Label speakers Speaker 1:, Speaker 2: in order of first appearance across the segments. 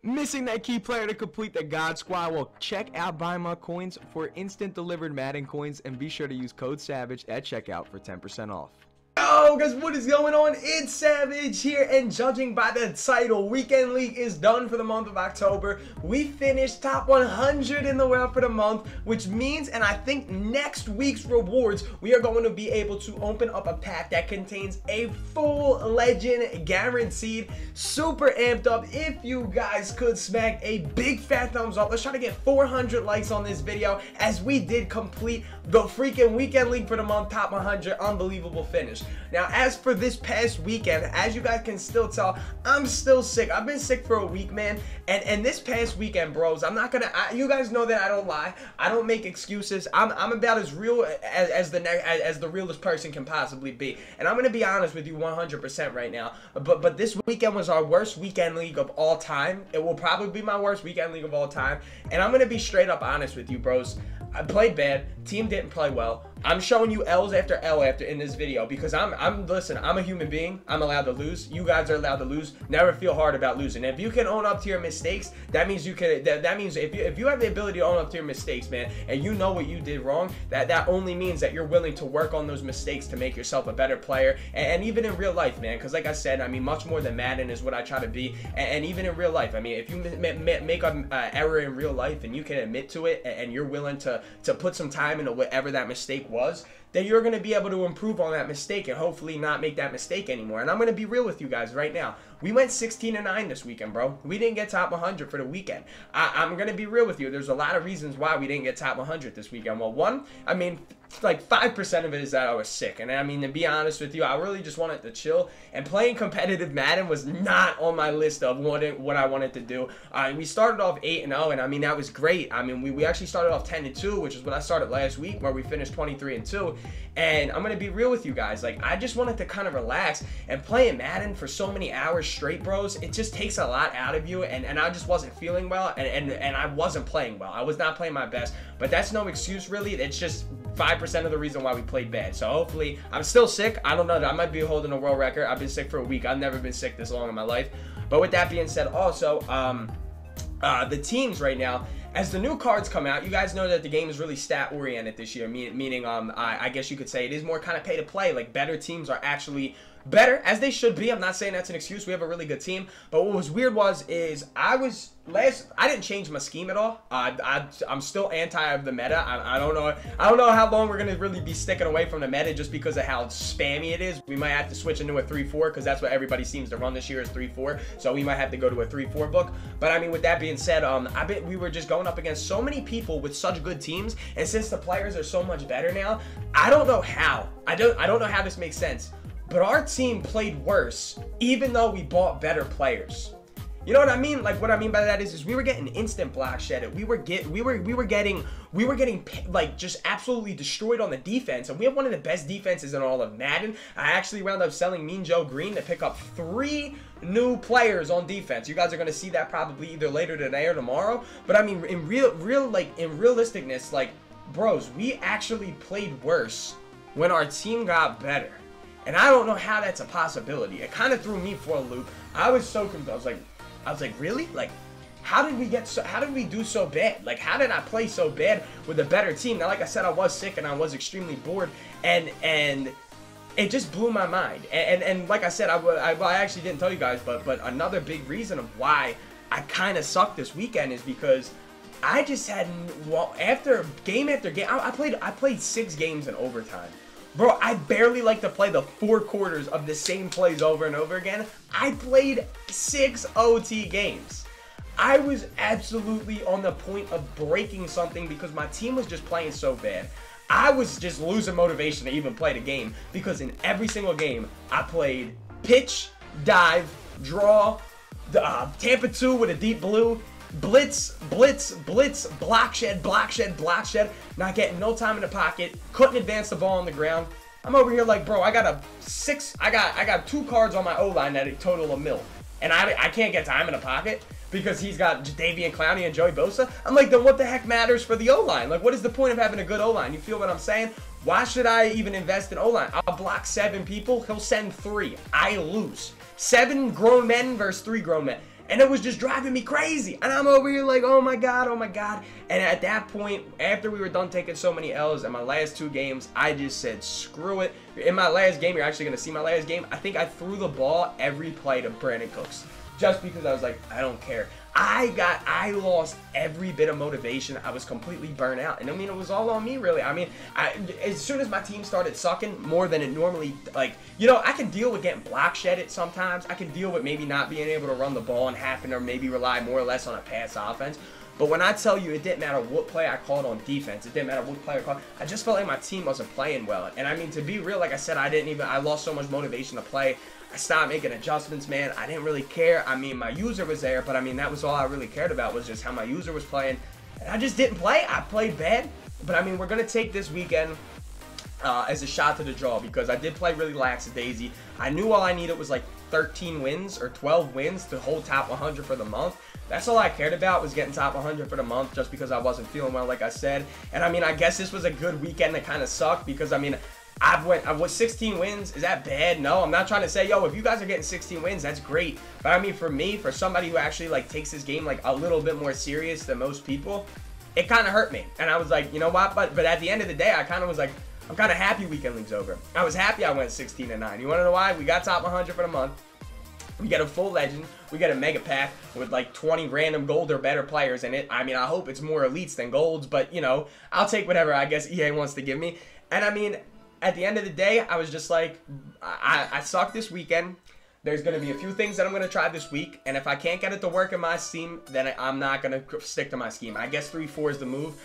Speaker 1: Missing that key player to complete the God Squad? Well, check out Buy My Coins for instant delivered Madden coins, and be sure to use code SAVAGE at checkout for 10% off. Yo guys, what is going on? It's Savage here, and judging by the title, Weekend League is done for the month of October. We finished top 100 in the world for the month, which means, and I think next week's rewards, we are going to be able to open up a pack that contains a full legend guaranteed. Super amped up. If you guys could smack a big fat thumbs up, let's try to get 400 likes on this video, as we did complete the freaking Weekend League for the month, top 100. Unbelievable finish. Now, as for this past weekend, as you guys can still tell, I'm still sick. I've been sick for a week, man. And this past weekend, bros, I'm not gonna. You guys know that I don't lie. I don't make excuses. I'm about as real as the realest person can possibly be. And I'm gonna be honest with you 100% right now. But this weekend was our worst weekend league of all time. It will probably be my worst weekend league of all time. And I'm gonna be straight up honest with you, bros. I played bad. Team didn't play well. I'm showing you L's after L after in this video because listen, I'm a human being. I'm allowed to lose. You guys are allowed to lose. Never feel hard about losing. If you can own up to your mistakes, that means you can. That means if you have the ability to own up to your mistakes, man, and you know what you did wrong, that only means that you're willing to work on those mistakes to make yourself a better player. And even in real life, man, because like I said, I mean, much more than Madden is what I try to be. And even in real life, I mean, if you make an error in real life and you can admit to it, and you're willing to put some time into whatever that mistake was, then you're going to be able to improve on that mistake and hopefully not make that mistake anymore. And I'm going to be real with you guys right now. We went 16-9 this weekend, bro. We didn't get top 100 for the weekend. I'm going to be real with you. There's a lot of reasons why we didn't get top 100 this weekend. Well, one, I mean, like 5% of it is that I was sick. And I mean, to be honest with you, I really just wanted to chill. And playing competitive Madden was not on my list of what I wanted to do. We started off 8-0, and I mean, that was great. I mean, we actually started off 10-2, which is what I started last week, where we finished 23-2. And I'm going to be real with you guys. Like, I just wanted to kind of relax. And playing Madden for so many hours straight, bros, it just takes a lot out of you. And I just wasn't feeling well. And I wasn't playing well. I was not playing my best. But that's no excuse, really. It's just 5% of the reason why we played bad. So hopefully, I'm still sick. I don't know. I might be holding a world record. I've been sick for a week. I've never been sick this long in my life. But with that being said, also, the teams right now, as the new cards come out, you guys know that the game is really stat oriented this year, meaning I guess you could say it is more kind of pay to play. Like, better teams are actually better, as they should be. I'm not saying that's an excuse. We have a really good team. But what was weird is I didn't change my scheme at all. I'm still anti of the meta. I don't know how long we're gonna really be sticking away from the meta just because of how spammy it is. We might have to switch into a 3-4 because that's what everybody seems to run this year is 3-4. So we might have to go to a 3-4 book. But I mean, with that being said, we were just going up against so many people with such good teams, and since the players are so much better now, I don't know how. I don't know how this makes sense. But our team played worse, even though we bought better players. You know what I mean? Like, what I mean by that is we were getting instant block shedded. We were getting like just absolutely destroyed on the defense, and we have one of the best defenses in all of Madden. I actually wound up selling Mean Joe Green to pick up 3 new players on defense. You guys are gonna see that probably either later today or tomorrow. But I mean, in realisticness, like, bros, we actually played worse when our team got better. And I don't know how that's a possibility. It kind of threw me for a loop. I was so confused. I was like, really? Like, how did we do so bad? Like, how did I play so bad with a better team? Now, like I said, I was sick and I was extremely bored, and it just blew my mind. And like I said, I actually didn't tell you guys, but another big reason of why I kind of sucked this weekend is because I just had, well, after game, I played 6 games in overtime. Bro, I barely like to play the 4 quarters of the same plays over and over again. I played 6 OT games. I was absolutely on the point of breaking something because my team was just playing so bad. I was just losing motivation to even play the game because in every single game, I played pitch, dive, draw, Tampa 2 with a deep blue, blitz, block shed, not getting no time in the pocket, couldn't advance the ball on the ground. I'm over here like, bro, I got 2 cards on my O-line that total $1 million, and I can't get time in the pocket because he's got Jadavian Clowney and Joey Bosa. I'm like, then what the heck matters for the O-line? Like, what is the point of having a good O-line? You feel what I'm saying? Why should I even invest in O-line? I'll block 7 people, he'll send 3. I lose. 7 grown men versus 3 grown men. And it was just driving me crazy. And I'm over here like, oh my God, oh my God. And at that point, after we were done taking so many L's in my last 2 games, I just said, screw it. In my last game, you're actually going to see my last game, I think I threw the ball every play to Brandon Cooks. Just because I was like, I don't care. I lost every bit of motivation. I was completely burnt out. And I mean, it was all on me, really. I mean, as soon as my team started sucking more than it normally, like, you know, I can deal with getting block shedded sometimes. I can deal with maybe not being able to run the ball and having to maybe rely more or less on a pass offense. But when I tell you it didn't matter what play I called on defense, it didn't matter what play I called, I just felt like my team wasn't playing well. And I mean, to be real, like I said, I lost so much motivation to play. I stopped making adjustments, man. I didn't really care. I mean, my user was there, but I mean, that was all I really cared about, was just how my user was playing. And I just didn't play. I played bad. But I mean, we're going to take this weekend as a shot to the draw, because I did play really lackadaisy. I knew all I needed was like 13 wins or 12 wins to hold top 100 for the month. That's all I cared about, was getting top 100 for the month, just because I wasn't feeling well, like I said. And I mean, I guess this was a good weekend that kind of sucked, because I mean, I've won 16 wins. Is that bad? No, I'm not trying to say, yo, if you guys are getting 16 wins, that's great. But I mean, for me, for somebody who actually like takes this game like a little bit more serious than most people, it kind of hurt me. And I was like, you know what? But at the end of the day, I kind of was like, I'm kind of happy Weekend League's over. I was happy I went 16-9. You want to know why? We got top 100 for the month. We get a full legend. We get a mega pack with like 20 random gold or better players in it. I mean, I hope it's more elites than golds, but you know, I'll take whatever I guess EA wants to give me. And I mean, at the end of the day, I was just like, I suck this weekend. There's going to be a few things that I'm going to try this week, and if I can't get it to work in my scheme, then I'm not going to stick to my scheme. I guess 3-4 is the move.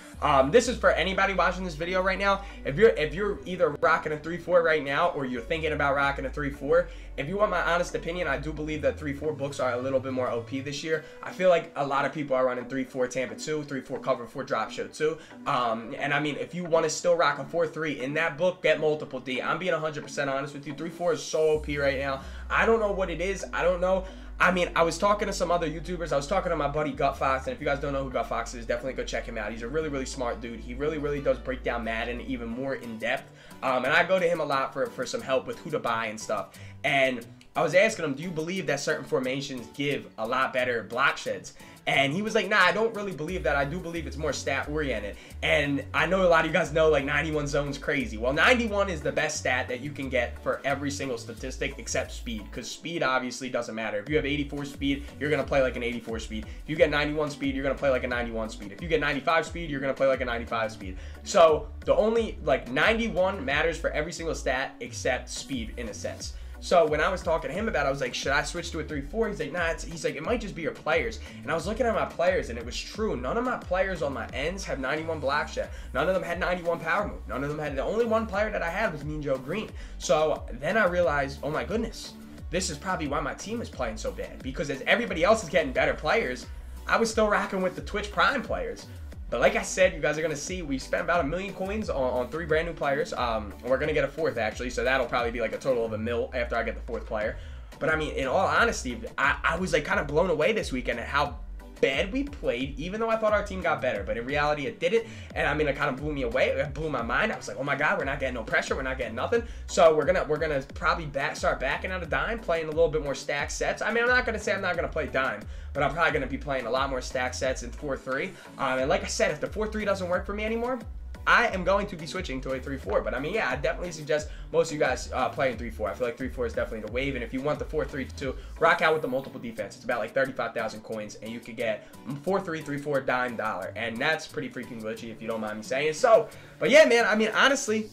Speaker 1: This is for anybody watching this video right now. If you're either rocking a 3-4 right now, or you're thinking about rocking a 3-4, if you want my honest opinion, I do believe that 3-4 books are a little bit more OP this year. I feel like a lot of people are running 3-4 Tampa 2, 3-4 cover 4 drop show 2. And I mean, if you want to still rock a 4-3 in that book, get multiple D. I'm being 100% honest with you. 3-4 is so OP right now. I don't know what it is. I don't know. I mean, I was talking to some other YouTubers. I was talking to my buddy Gut Fox, and if you guys don't know who Gut Fox is, definitely go check him out. He's a really, really smart dude. He really, really does break down Madden even more in depth. And I go to him a lot for some help with who to buy and stuff. And I was asking him, do you believe that certain formations give a lot better block sheds? And he was like, nah, I don't really believe that. I do believe it's more stat oriented. And I know a lot of you guys know like 91 zone's crazy. Well, 91 is the best stat that you can get for every single statistic except speed, because speed obviously doesn't matter. If you have 84 speed, you're going to play like an 84 speed. If you get 91 speed, you're going to play like a 91 speed. If you get 95 speed, you're going to play like a 95 speed. So the only like 91 matters for every single stat except speed in a sense. So when I was talking to him about it, I was like, should I switch to a 3-4? He's like, nah, he's like, it might just be your players. And I was looking at my players, and it was true. None of my players on my ends have 91 block shed. None of them had 91 power move. None of them had, the only one player that I had was Mean Joe Green. So then I realized, oh my goodness, this is probably why my team is playing so bad. Because as everybody else is getting better players, I was still rocking with the Twitch Prime players. But like I said, you guys are going to see, we spent about 1 million coins on 3 brand new players. We're going to get a 4th, actually, so that'll probably be like a total of $1 million after I get the 4th player. But I mean, in all honesty, I was like kind of blown away this weekend at how bad we played, even though I thought our team got better. But in reality, it didn't. And I mean, it kind of blew me away. It blew my mind. I was like, oh my God, we're not getting no pressure. We're not getting nothing. So we're gonna probably start backing out of dime, playing a little bit more stack sets. I mean, I'm not going to say I'm not going to play dime, but I'm probably going to be playing a lot more stack sets in 4-3. And like I said, if the 4-3 doesn't work for me anymore, I am going to be switching to a 3-4. But I mean, yeah, I definitely suggest most of you guys playing 3-4. I feel like 3-4 is definitely the wave. And if you want the 4-3-2, rock out with the multiple defense. It's about like 35,000 coins, and you could get 4-3, 3-4 dime dollar. And that's pretty freaking glitchy, if you don't mind me saying. So, but yeah, man, I mean, honestly,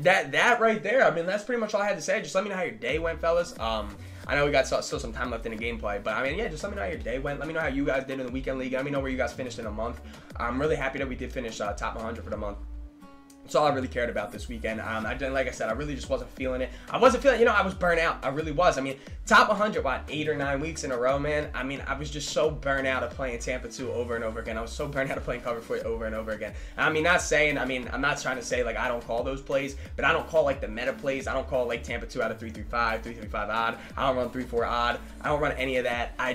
Speaker 1: that right there, I mean, that's pretty much all I had to say. Just let me know how your day went, fellas. I know we got still some time left in the gameplay, but I mean, yeah, just let me know how your day went. Let me know how you guys did in the weekend league. Let me know where you guys finished in a month. I'm really happy that we did finish top 100 for the month. That's all I really cared about this weekend. Like I said, I really just wasn't feeling it. I wasn't feeling, you know, I was burnt out. I really was. I mean, top 100, what, 8 or 9 weeks in a row, man? I mean, I was just so burnt out of playing Tampa 2 over and over again. I was so burnt out of playing cover 4 over and over again. I mean, I'm not trying to say, like, I don't call those plays, but I don't call, like, the meta plays. I don't call, like, Tampa 2 out of 3-3-5, 3-3-5 odd. I don't run 3-4 odd. I don't run any of that. I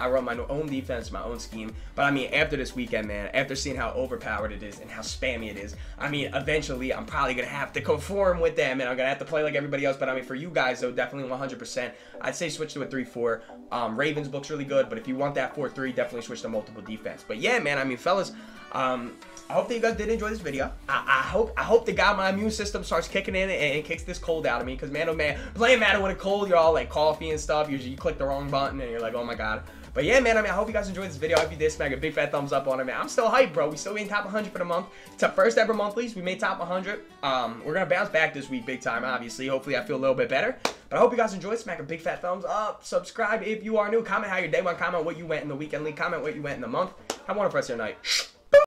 Speaker 1: run my own defense, my own scheme. But, I mean, after this weekend, man, after seeing how overpowered it is and how spammy it is, I mean, eventually I'm probably going to have to conform with them, and I'm going to have to play like everybody else. But I mean, for you guys, though, definitely 100%. I'd say switch to a 3-4. Ravens looks really good, but if you want that 4-3, definitely switch to multiple defense. But yeah, man, I mean, fellas, I hope that you guys did enjoy this video. I hope that God, my immune system starts kicking in and kicks this cold out of me. Because, man, oh, man, playing Madden with a cold, you're all like coffee and stuff. You click the wrong button, and you're like, oh, my God. But yeah, man, I mean, I hope you guys enjoyed this video. If you did, smack a big fat thumbs up on it, man. I'm still hyped, bro. We still in top 100 for the month. It's our first ever monthlies. We made top 100. We're going to bounce back this week big time, obviously. Hopefully, I feel a little bit better. But I hope you guys enjoyed. Smack a big fat thumbs up. Subscribe if you are new. Comment how your day went. Comment what you went in the weekend league. Comment what you went in the month. Have a wonderful rest of your night.